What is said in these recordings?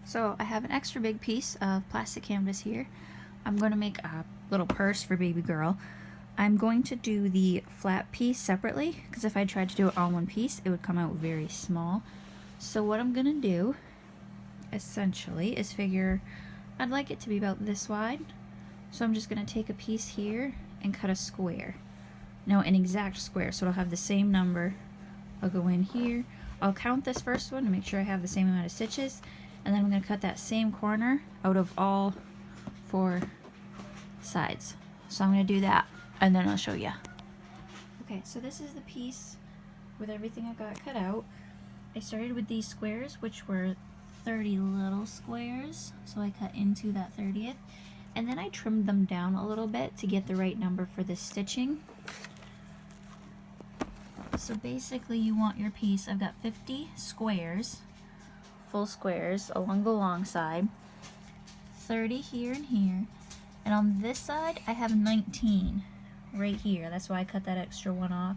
So I have an extra big piece of plastic canvas here. I'm going to make a little purse for baby girl. I'm going to do the flat piece separately because if I tried to do it all in one piece it would come out very small. So what I'm going to do essentially is figure I'd like it to be about this wide. So I'm just going to take a piece here and cut a square. No, an exact square, so it'll have the same number. I'll go in here. I'll count this first one to make sure I have the same amount of stitches, and then I'm going to cut that same corner out of all 4 sides. So I'm going to do that, and then I'll show you. Okay, so this is the piece with everything I got cut out. I started with these squares, which were 30 little squares, so I cut into that 30th, and then I trimmed them down a little bit to get the right number for the stitching. So basically you want your piece, I've got 50 squares, full squares along the long side, 30 here and here, and on this side I have 19 right here. That's why I cut that extra one off.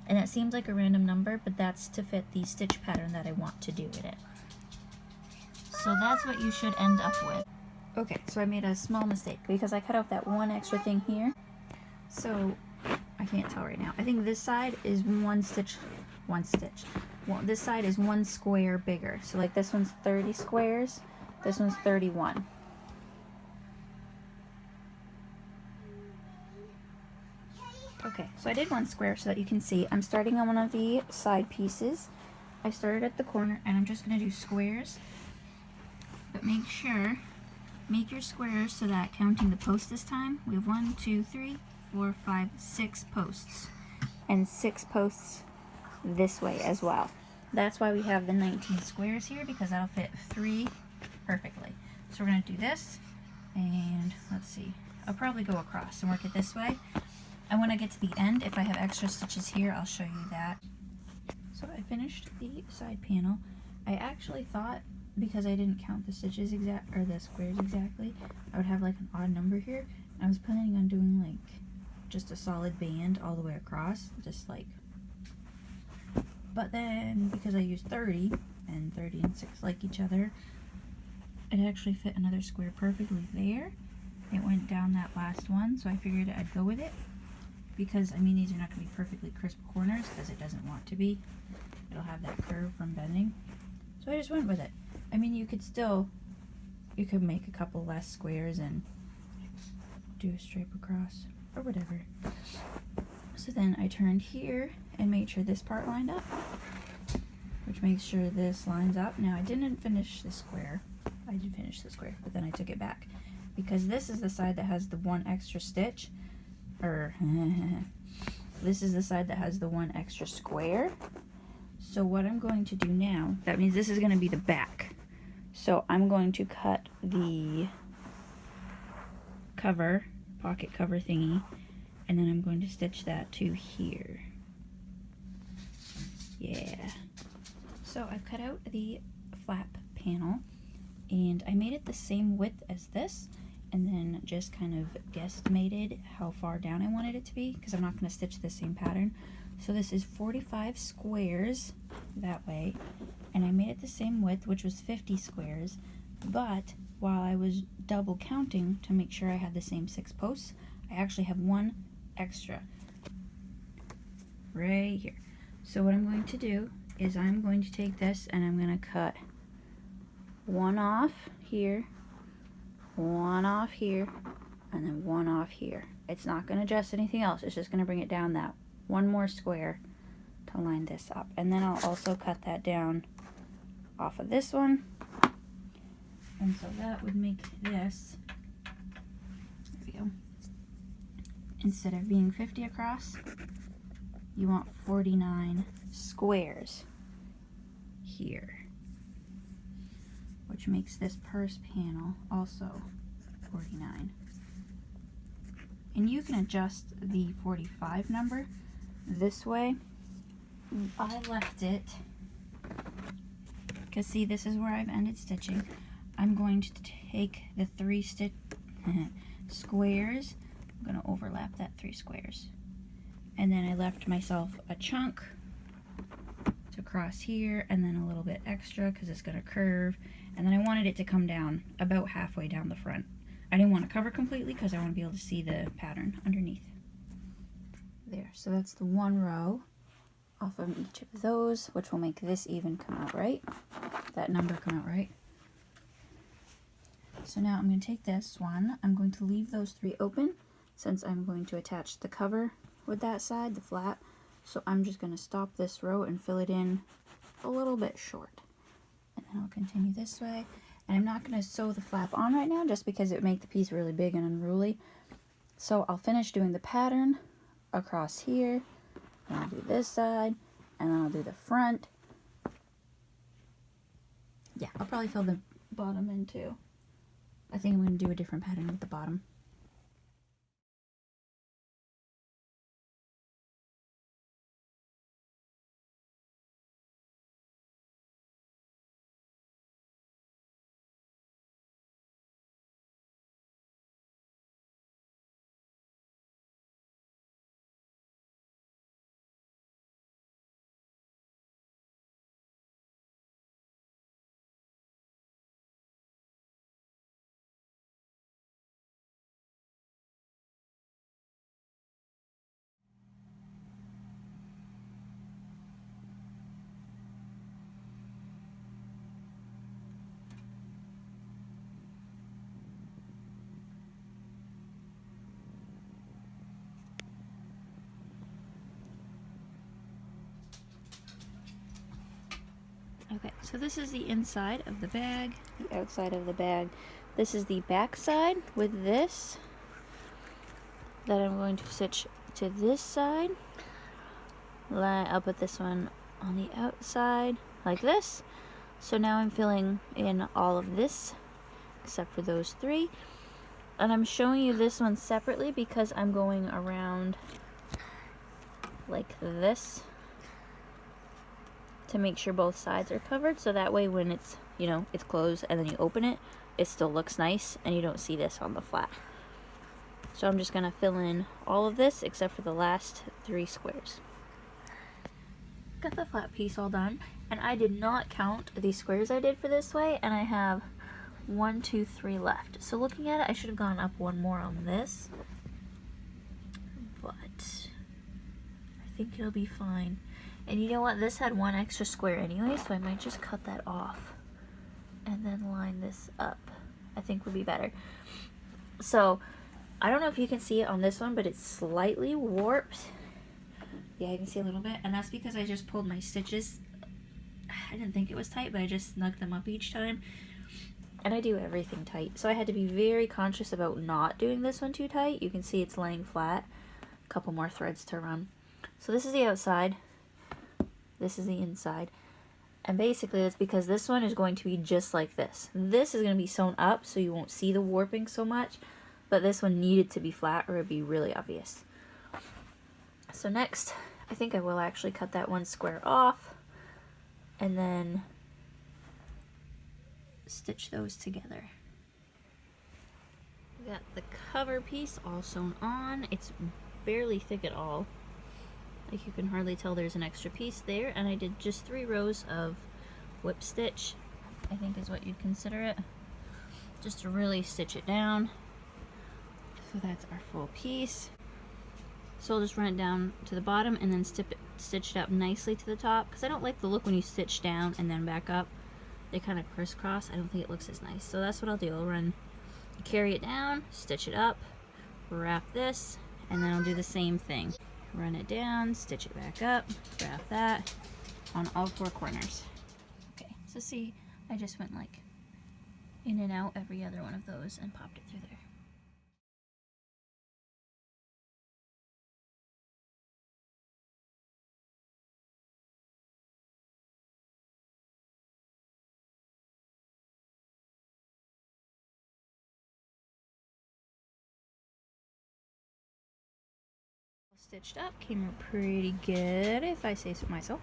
And that seems like a random number, but that's to fit the stitch pattern that I want to do with it. So that's what you should end up with. Okay, so I made a small mistake because I cut out that one extra thing here. So I can't tell right now. I think this side is one stitch. Well, this side is 1 square bigger. So like this one's 30 squares, this one's 31. Okay, so I did 1 square so that you can see. I'm starting on one of the side pieces. I started at the corner and I'm just going to do squares. But make your squares so that counting the posts this time, we have 1, 2, 3, 4, 5, 6 posts. And 6 posts this way as well. That's why we have the 19 squares here, because that'll fit 3 perfectly. So we're going to do this, and let's see. I'll probably go across and work it this way. And when I get to the end, if I have extra stitches here, I'll show you that. So I finished the side panel. I actually thought, because I didn't count the stitches or the squares exactly, I would have like an odd number here. I was planning on doing like just a solid band all the way across, just like, but then because I used 30 and 30 and 6 like each other, it actually fit another square perfectly there. It went down that last one, so I figured I'd go with it, because I mean these are not going to be perfectly crisp corners because it doesn't want to be. It'll have that curve from bending, so I just went with it. I mean, you could make a couple less squares and do a stripe across or whatever. So then I turned here and made sure this part lined up, which makes sure this lines up. Now I didn't finish the square. I did finish the square, but then I took it back because this is the side that has the 1 extra stitch, or this is the side that has the 1 extra square. So what I'm going to do now, that means this is going to be the back. So I'm going to cut the cover, pocket cover thingy, and then I'm going to stitch that to here. Yeah. So I've cut out the flap panel, and I made it the same width as this, and then just kind of guesstimated how far down I wanted it to be, because I'm not going to stitch the same pattern. So this is 45 squares that way, and I made it the same width, which was 50 squares, but while I was double counting to make sure I had the same 6 posts, I actually have 1 extra right here. So what I'm going to do is I'm going to take this and I'm going to cut 1 off here, 1 off here, and then 1 off here. It's not going to adjust anything else, it's just going to bring it down that 1 more square to line this up. And then I'll also cut that down off of this one. And so that would make this, there we go, instead of being 50 across, you want 49 squares here, which makes this purse panel also 49. And you can adjust the 45 number this way. I left it, because see, this is where I've ended stitching. I'm going to take the 3 squares, I'm going to overlap that 3 squares. And then I left myself a chunk to cross here, and then a little bit extra because it's going to curve, And then I wanted it to come down about halfway down the front. I didn't want to cover completely because I want to be able to see the pattern underneath. There, so that's the one row off of each of those, which will make this even come out right. That number come out right. So now I'm going to take this one, I'm going to leave those 3 open since I'm going to attach the cover with that side, the flat. So I'm just going to stop this row and fill it in a little bit short. And then I'll continue this way. And I'm not going to sew the flap on right now just because it would make the piece really big and unruly. So I'll finish doing the pattern across here. And I'll do this side. And then I'll do the front. Yeah, I'll probably fill the bottom in too. I think I'm going to do a different pattern with the bottom. Okay, so this is the inside of the bag, the outside of the bag. This is the back side with this that I'm going to stitch to this side. I'll put this one on the outside like this. So now I'm filling in all of this except for those 3. And I'm showing you this one separately because I'm going around like this to make sure both sides are covered, so that way when it's, you know, it's closed and then you open it, it still looks nice and you don't see this on the flat. So I'm just gonna fill in all of this except for the last 3 squares. Got the flat piece all done, and I did not count the squares I did for this way, and I have 1, 2, 3 left. So looking at it, I should have gone up 1 more on this, but I think it'll be fine. And you know what, this had 1 extra square anyway, so I might just cut that off and then line this up. I think would be better. So I don't know if you can see it on this one, but it's slightly warped. Yeah, you can see a little bit, and that's because I just pulled my stitches. I didn't think it was tight, but I just snugged them up each time. And I do everything tight, so I had to be very conscious about not doing this one too tight. You can see it's laying flat. A couple more threads to run. So this is the outside. This is the inside. And basically it's because this one is going to be just like this. This is going to be sewn up so you won't see the warping so much, but this one needed to be flat or it'd be really obvious. So next, I think I will actually cut that 1 square off and then stitch those together. Got the cover piece all sewn on. It's barely thick at all. Like, you can hardly tell there's an extra piece there, and I did just 3 rows of whip stitch, I think is what you'd consider it, just to really stitch it down. So that's our full piece. So I'll just run it down to the bottom and then stitch it up nicely to the top, because I don't like the look when you stitch down and then back up. They kind of crisscross. I don't think it looks as nice. So that's what I'll do. I'll carry it down, stitch it up, wrap this, and then I'll do the same thing. Run it down, stitch it back up, wrap that on all 4 corners. Okay, so see, I just went like in and out every other one of those and popped it through there. Stitched up, came out pretty good if I say so myself.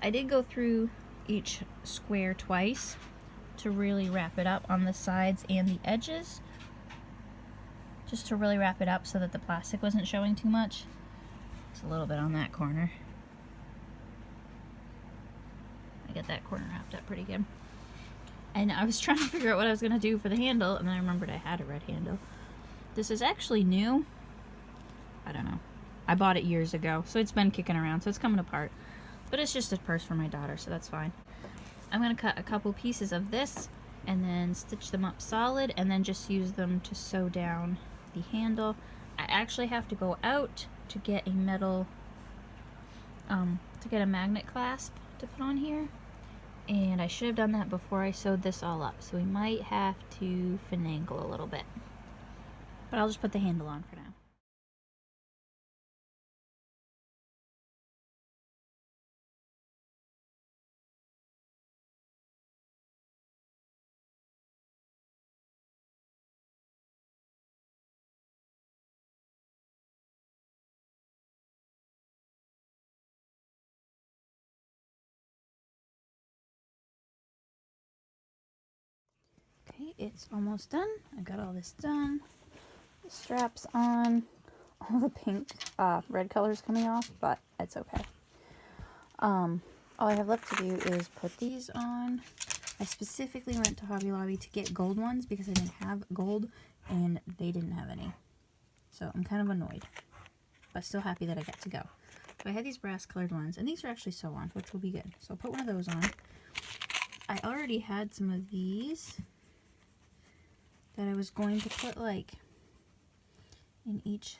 I did go through each square twice to really wrap it up on the sides and the edges, just to really wrap it up so that the plastic wasn't showing too much. Just a little bit on that corner. I get that corner wrapped up pretty good. And I was trying to figure out what I was going to do for the handle, and then I remembered I had a red handle. This is actually new. I don't know. I bought it years ago, so it's been kicking around, so it's coming apart. But it's just a purse for my daughter, so that's fine. I'm going to cut a couple pieces of this and then stitch them up solid and then just use them to sew down the handle. I actually have to go out to get a metal, to get a magnet clasp to put on here. And I should have done that before I sewed this all up, so we might have to finagle a little bit. But I'll just put the handle on for now. Okay, it's almost done. I got all this done. The straps on. All the pink, red colors coming off, but it's okay. All I have left to do is put these on. I specifically went to Hobby Lobby to get gold ones because I didn't have gold and they didn't have any. So I'm kind of annoyed, but still happy that I got to go. So I had these brass colored ones, and these are actually sew-on, which will be good. So I'll put one of those on. I already had some of these that I was going to put like in each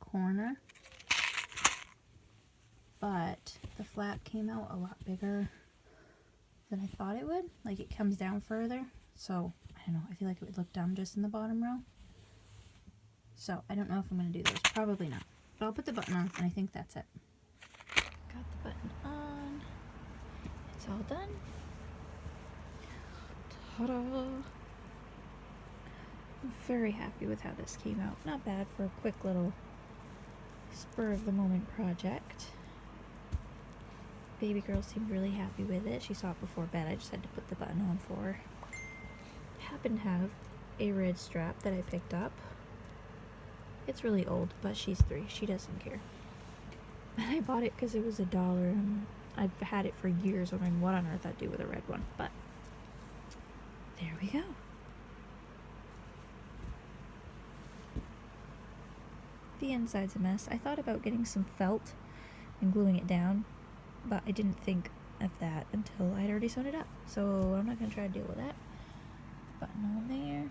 corner, but the flap came out a lot bigger than I thought it would. Like, it comes down further, so I don't know, I feel like it would look dumb just in the bottom row. So I don't know if I'm going to do those. Probably not. But I'll put the button on, and I think that's it. Got the button on. It's all done. Ta-da! I'm very happy with how this came out. Not bad for a quick little spur-of-the-moment project. Baby girl seemed really happy with it. She saw it before bed. I just had to put the button on for her. I happen to have a red strap that I picked up. It's really old, but she's 3. She doesn't care. And I bought it because it was $1, and I've had it for years wondering what on earth I'd do with a red one. But there we go. The inside's a mess. I thought about getting some felt and gluing it down, but I didn't think of that until I'd already sewn it up. So I'm not going to try to deal with that. Button on there.